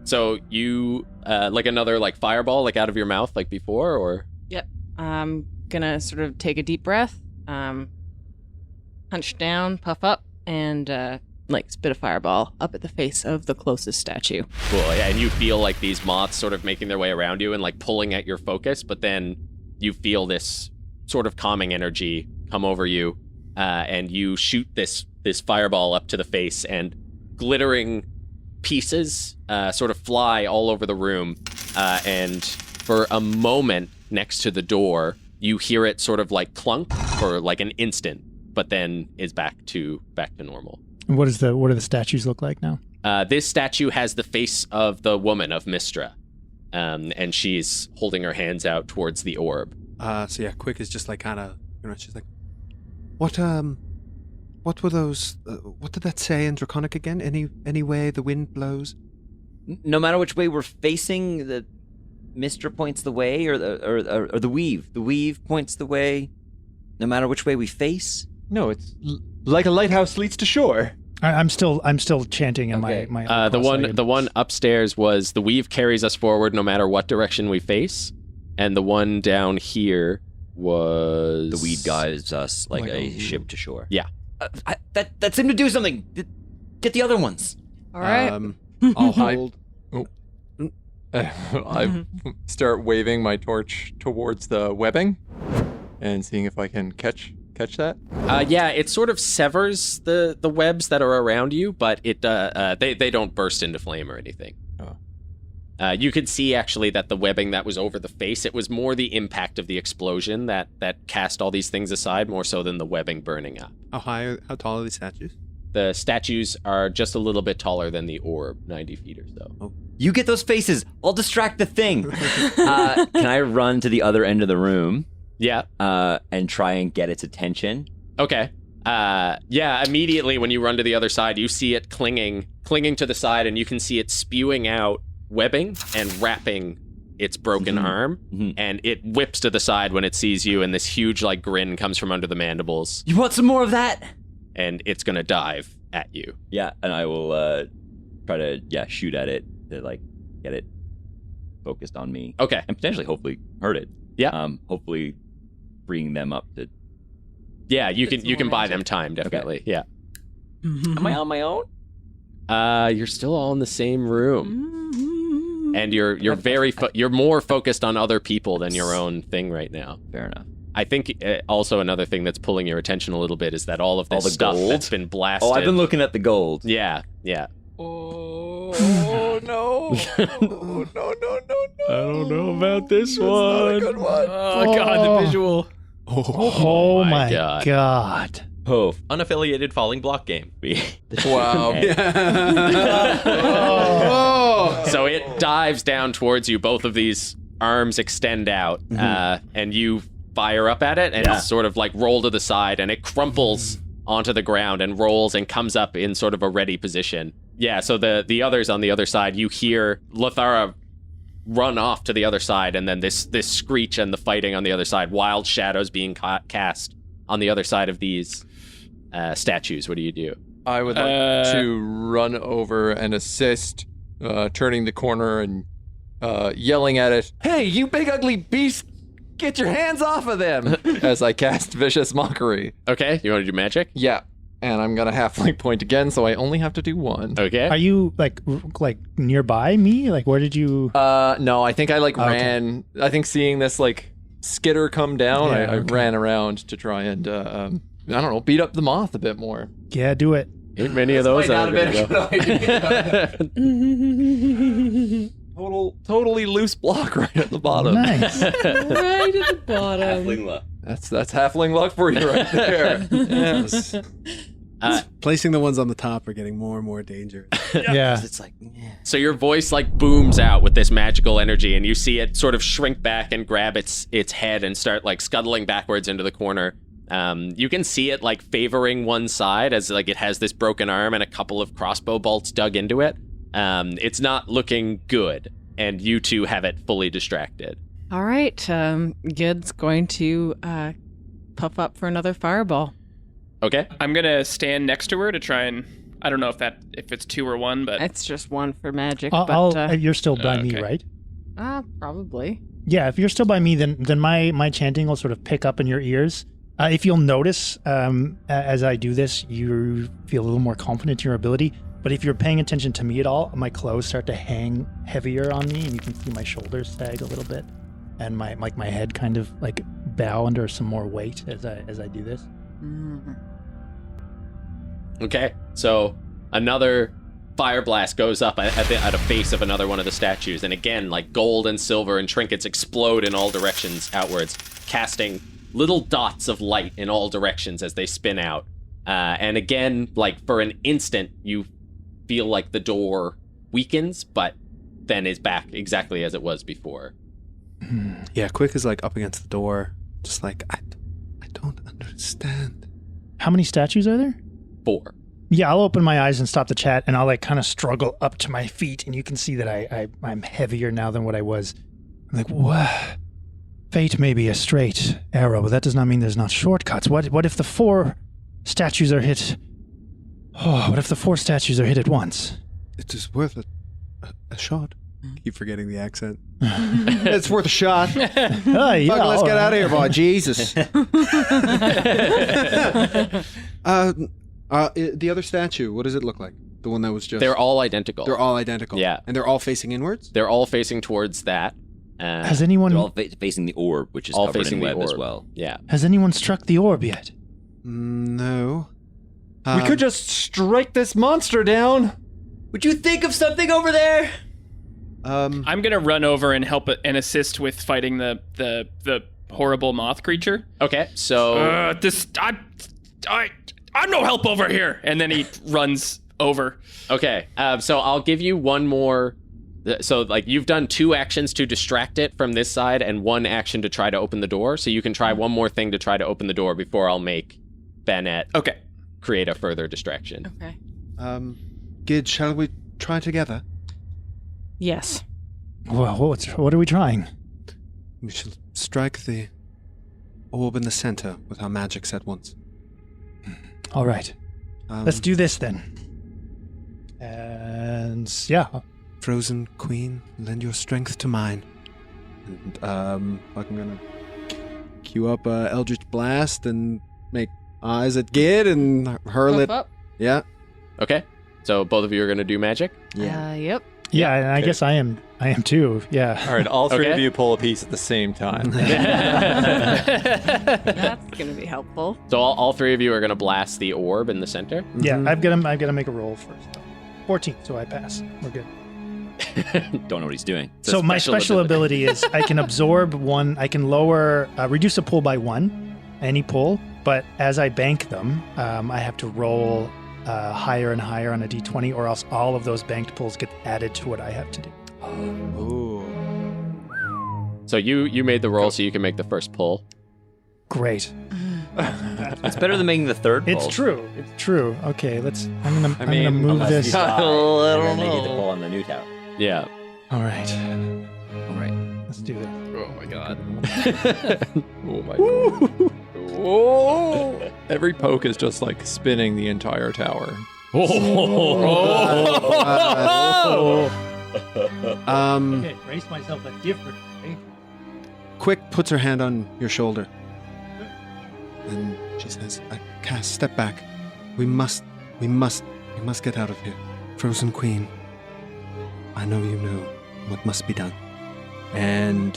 So you like another like fireball like out of your mouth like before, or? Yep. I'm gonna sort of take a deep breath, hunch down, puff up, and like spit a fireball up at the face of the closest statue. Cool, yeah, and you feel like these moths sort of making their way around you and like pulling at your focus, but then you feel this sort of calming energy come over you, and you shoot this fireball up to the face, and glittering pieces sort of fly all over the room, and for a moment next to the door, you hear it sort of like clunk for like an instant, but then is back to normal. And what do the statues look like now? This statue has the face of the woman of Mystra, and she's holding her hands out towards the orb. So yeah, Quick is just like kind of, she's like, what were those? What did that say in Draconic again? Any way the wind blows? No matter which way we're facing, the Mystra points the way, or the weave. The weave points the way, no matter which way we face. No, it's like a lighthouse leads to shore. I'm still chanting in my the one upstairs was the weave carries us forward no matter what direction we face, and the one down here was the weed guides us like a ship to shore. Yeah. That seemed to do something. Get the other ones. All right. I'll hold. I start waving my torch towards the webbing and seeing if I can catch that. Yeah, it sort of severs the webs that are around you, but it they don't burst into flame or anything. Oh. You could see actually that the webbing that was over the face, it was more the impact of the explosion that cast all these things aside, more so than the webbing burning up. How tall are these statues? The statues are just a little bit taller than the orb, 90 feet or so. Oh. You get those faces. I'll distract the thing. Can I run to the other end of the room? Yeah. And try and get its attention? Okay. Yeah, immediately when you run to the other side, you see it clinging to the side, and you can see it spewing out webbing and wrapping its broken arm, and it whips to the side when it sees you, and this huge like grin comes from under the mandibles. You want some more of that? And it's gonna dive at you. Yeah, and I will try to shoot at it to like get it focused on me. Okay. And potentially, hopefully, hurt it. Yeah. Hopefully, bringing them up to. Yeah, you can buy them time, definitely. Okay. Yeah. Am I on my own? You're still all in the same room, and you're you're more focused on other people than your own thing right now. Fair enough. I think also another thing that's pulling your attention a little bit is that all of this stuff gold that's been blasted. Oh, I've been looking at the gold. Yeah. Oh no! No! I don't know about this one. Not a good one. Oh god, the visual. Oh my god. Oh, Unaffiliated falling block game. Wow. So it dives down towards you. Both of these arms extend out, and you fire up at it and sort of like roll to the side, and it crumples onto the ground and rolls and comes up in sort of a ready position. Yeah, so the others on the other side, you hear Lothara run off to the other side, and then this screech and the fighting on the other side, wild shadows being cast on the other side of these statues. What do you do? I would like to run over and assist, turning the corner and yelling at it, "Hey, you big ugly beast, get your hands off of them!" as I cast Vicious Mockery. Okay, you want to do magic? Yeah, and I'm going to halfling point again, so I only have to do one. Okay. Are you like nearby me? Like, where did you? No, I think I ran. I think seeing this like skitter come down, I ran around to try and I don't know, beat up the moth a bit more. Yeah, do it. Ain't many of those out there. Totally loose block right at the bottom. Nice. Right at the bottom. Halfling luck. That's halfling luck for you right there. Yes. Placing the ones on the top are getting more and more dangerous. Yeah. It's like, So your voice like booms out with this magical energy, and you see it sort of shrink back and grab its head and start like scuttling backwards into the corner. You can see it like favoring one side as like it has this broken arm and a couple of crossbow bolts dug into it. It's not looking good, and you two have it fully distracted. All right, Gid's going to puff up for another fireball. Okay. I'm gonna stand next to her to try and I don't know if it's 2 or 1, but It's just 1 for magic, you're still by me, okay. right? probably. Yeah, if you're still by me, then my chanting will sort of pick up in your ears. If you'll notice, as I do this, you feel a little more confident in your ability. But if you're paying attention to me at all, my clothes start to hang heavier on me, and you can see my shoulders sag a little bit, and my head kind of like bow under some more weight as I do this. Okay, so another fire blast goes up at a face of another one of the statues, and again, like gold and silver and trinkets explode in all directions outwards, casting little dots of light in all directions as they spin out. And again, like for an instant, you feel like the door weakens, but then is back exactly as it was before. Yeah, Quick is like up against the door, just like, I don't understand. How many statues are there? 4. Yeah, I'll open my eyes and stop the chat, and I'll like kind of struggle up to my feet, and you can see that I'm heavier now than what I was. I'm like, what? Fate may be a straight arrow, but that does not mean there's not shortcuts. What if the 4 statues are hit? Oh, what if the 4 statues are hit at once? It is worth a shot. Keep forgetting the accent. It's worth a shot. Yeah, Fuck, let's get out of here, boy. Jesus. The other statue, what does it look like? The one that was just... They're all identical. They're all identical? Yeah. And they're all facing inwards? They're all facing towards that. Has anyone... they're all facing the orb, which is all covered facing in the web as orb. well. Yeah. Has anyone struck the orb yet? No. We could just strike this monster down. Would you think of something over there? I'm gonna run over and help and assist with fighting the horrible moth creature. Okay, so... I'm no help over here. And then he runs over. Okay, so I'll give you one more... So, like, you've done 2 actions to distract it from this side and 1 action to try to open the door. So you can try one more thing to try to open the door before I'll make Bennett create a further distraction. Okay. Gid, shall we try together? Yes. Well, what are we trying? We shall strike the orb in the center with our magics at once. All right. Let's do this then. And yeah. Frozen Queen, lend your strength to mine. And I'm gonna queue up Eldritch Blast and make eyes at Gid and hurl it. Up. Yeah. Okay, so both of you are going to do magic? Yep. Yeah, and I guess I am too. Yeah. All right, all 3 Okay. of you pull a piece at the same time. That's gonna be helpful. So all 3 of you are going to blast the orb in the center? Yeah, I've got to make a roll first. 14, so I pass. We're good. Don't know what he's doing. It's a So my special ability is I can absorb 1. I can reduce a pull by 1, any pull. But as I bank them, I have to roll higher and higher on a d20, or else all of those banked pulls get added to what I have to do. So you made the roll, so you can make the first pull. Great. It's better than making the third It's pull. true. It's true. Okay, I'm gonna move unless this. you die, I don't and then they get to know. pull on the new tower. Yeah. All right. All right. Let's do this. Oh my god. Oh my god. Whoa! Every poke is just like spinning the entire tower. Okay, brace myself a different way. Quick puts her hand on your shoulder. And she says, Cass, step back. We must get out of here. Frozen Queen, I know you know what must be done. And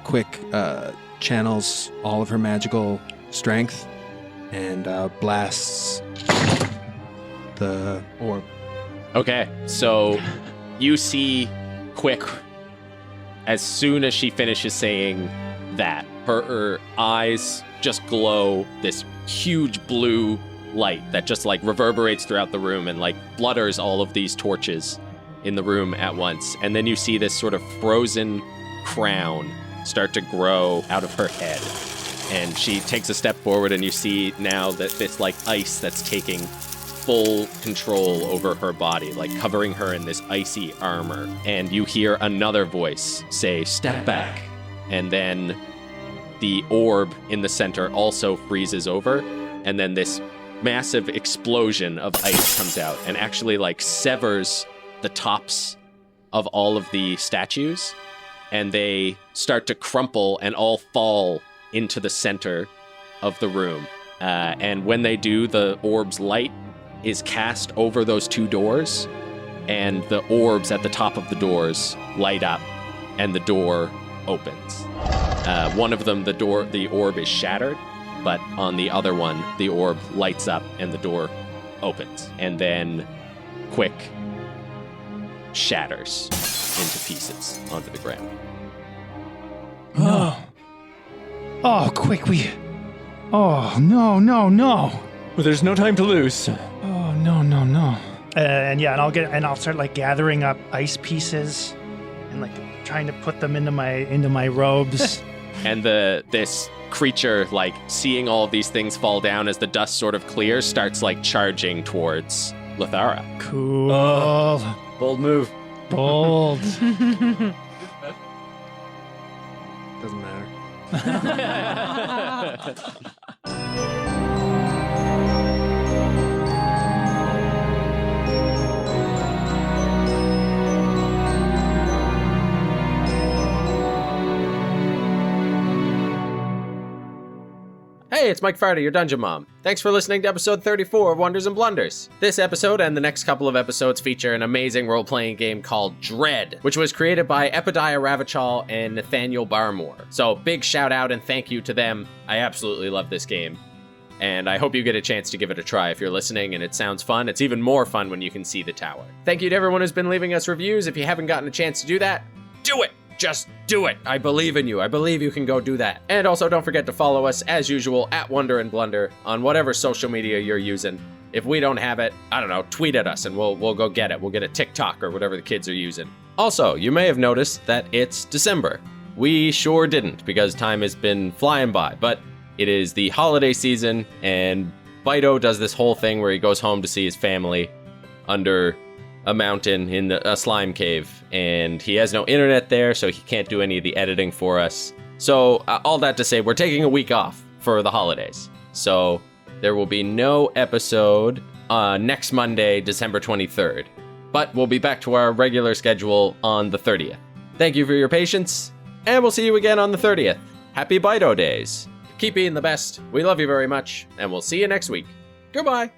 Quick channels all of her magical strength and blasts the orb. Okay, so you see Quick, as soon as she finishes saying that, her eyes just glow this huge blue light that just like reverberates throughout the room and like flutters all of these torches in the room at once. And then you see this sort of frozen crown start to grow out of her head. And she takes a step forward, and you see now that this like ice that's taking full control over her body, like covering her in this icy armor. And you hear another voice say, "Step back." And then the orb in the center also freezes over, and then this massive explosion of ice comes out and actually like severs the tops of all of the statues, and they start to crumple and all fall into the center of the room. And when they do, the orb's light is cast over those two doors, and the orbs at the top of the doors light up, and the door opens. One of them, the orb is shattered, but on the other one, the orb lights up and the door opens. And then Quick shatters into pieces onto the ground. No. Oh, quick, Oh, no. Well, there's no time to lose. Oh, no. And I'll start like gathering up ice pieces and like trying to put them into my robes. And this creature, like seeing all of these things fall down as the dust sort of clears, starts like charging towards Lithara. Cool. Bold move. Bold. Doesn't matter. Hey, it's Mike Fardy, your Dungeon Mom. Thanks for listening to episode 34 of Wonders and Blunders. This episode and the next couple of episodes feature an amazing role-playing game called Dread, which was created by Epodiah Ravachol and Nathaniel Barmore. So big shout out and thank you to them. I absolutely love this game, and I hope you get a chance to give it a try if you're listening and it sounds fun. It's even more fun when you can see the tower. Thank you to everyone who's been leaving us reviews. If you haven't gotten a chance to do that, do it! Just do it. I believe in you. I believe you can go do that. And also don't forget to follow us as usual at Wonder and Blunder on whatever social media you're using. If we don't have it, I don't know, tweet at us and we'll go get it. We'll get a TikTok or whatever the kids are using. Also, you may have noticed that it's December. We sure didn't because time has been flying by, but it is the holiday season and Bido does this whole thing where he goes home to see his family under a mountain in a slime cave, and he has no internet there, so he can't do any of the editing for us. So all that to say, we're taking a week off for the holidays. So there will be no episode next Monday, December 23rd. But we'll be back to our regular schedule on the 30th. Thank you for your patience, and we'll see you again on the 30th. Happy Bido Days. Keep being the best. We love you very much, and we'll see you next week. Goodbye.